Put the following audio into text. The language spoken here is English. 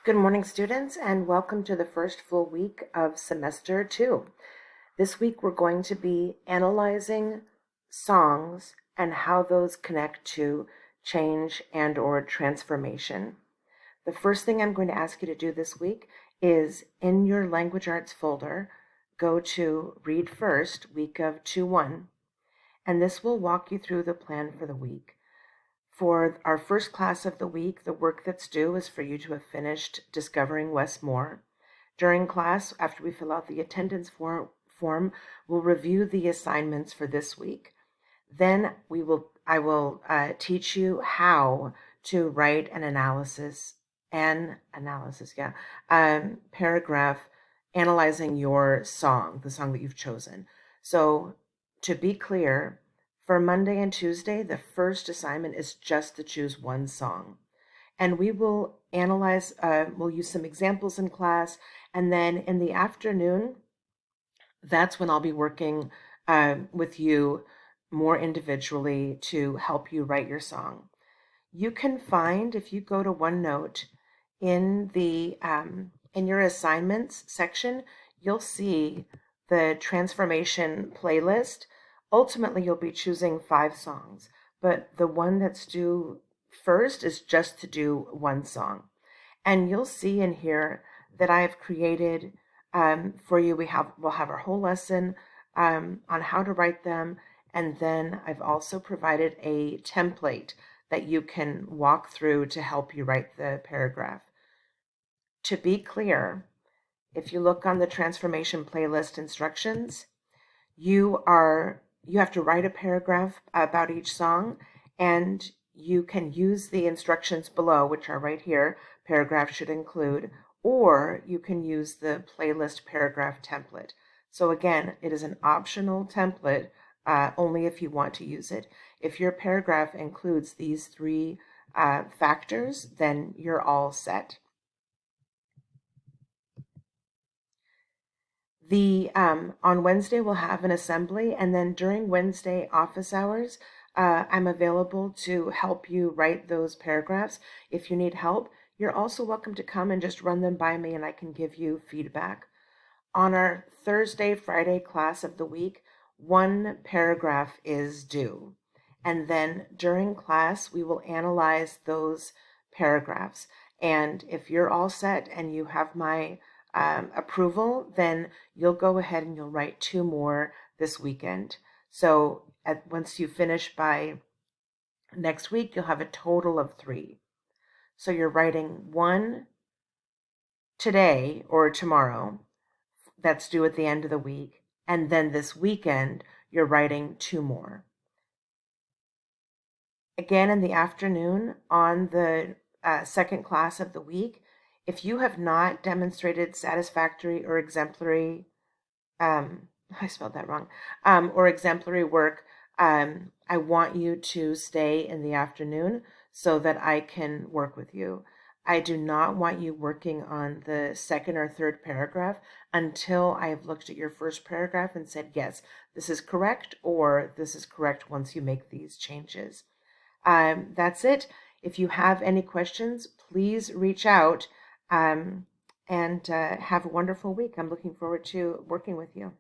Good morning, students, and welcome to the first full week of semester 2. This week we're going to be analyzing songs and how those connect to change and or transformation. The first thing I'm going to ask you to do this week is in your language arts folder, go to Read First, week of 2-1, and this will walk you through the plan for the week. For our first class of the week, the work that's due is for you to have finished Discovering Wes Moore. During class, after we fill out the attendance form, we'll review the assignments for this week. Then I will teach you how to write an paragraph analyzing your song, the song that you've chosen. So to be clear, for Monday and Tuesday, the first assignment is just to choose one song. And we will analyze, we'll use some examples in class, and then in the afternoon, that's when I'll be working with you more individually to help you write your song. You can find, if you go to OneNote, in the in your assignments section, you'll see the transformation playlist. Ultimately, you'll be choosing 5 songs, but the one that's due first is just to do one song. And you'll see in here that I have created for you. We'll have our whole lesson on how to write them, and then I've also provided a template that you can walk through to help you write the paragraph. To be clear, if you look on the transformation playlist instructions, you have to write a paragraph about each song, and you can use the instructions below, which are right here, paragraph should include, or you can use the playlist paragraph template. So again, it is an optional template, only if you want to use it. If your paragraph includes these 3 factors, then you're all set. On Wednesday, we'll have an assembly, and then during Wednesday office hours, I'm available to help you write those paragraphs. If you need help, you're also welcome to come and just run them by me, and I can give you feedback. On our Thursday, Friday class of the week, 1 paragraph is due. And then during class, we will analyze those paragraphs. And if you're all set and you have my approval, then you'll go ahead and you'll write 2 more this weekend. So once you finish by next week, you'll have a total of 3. So you're writing 1 today or tomorrow that's due at the end of the week, and then this weekend you're writing 2 more. Again, in the afternoon on the second class of the week, if you have not demonstrated satisfactory or exemplary, I spelled that wrong, or exemplary work, I want you to stay in the afternoon so that I can work with you. I do not want you working on the second or third paragraph until I have looked at your first paragraph and said, yes, this is correct, or this is correct once you make these changes. That's it. If you have any questions, please reach out and have a wonderful week. I'm looking forward to working with you.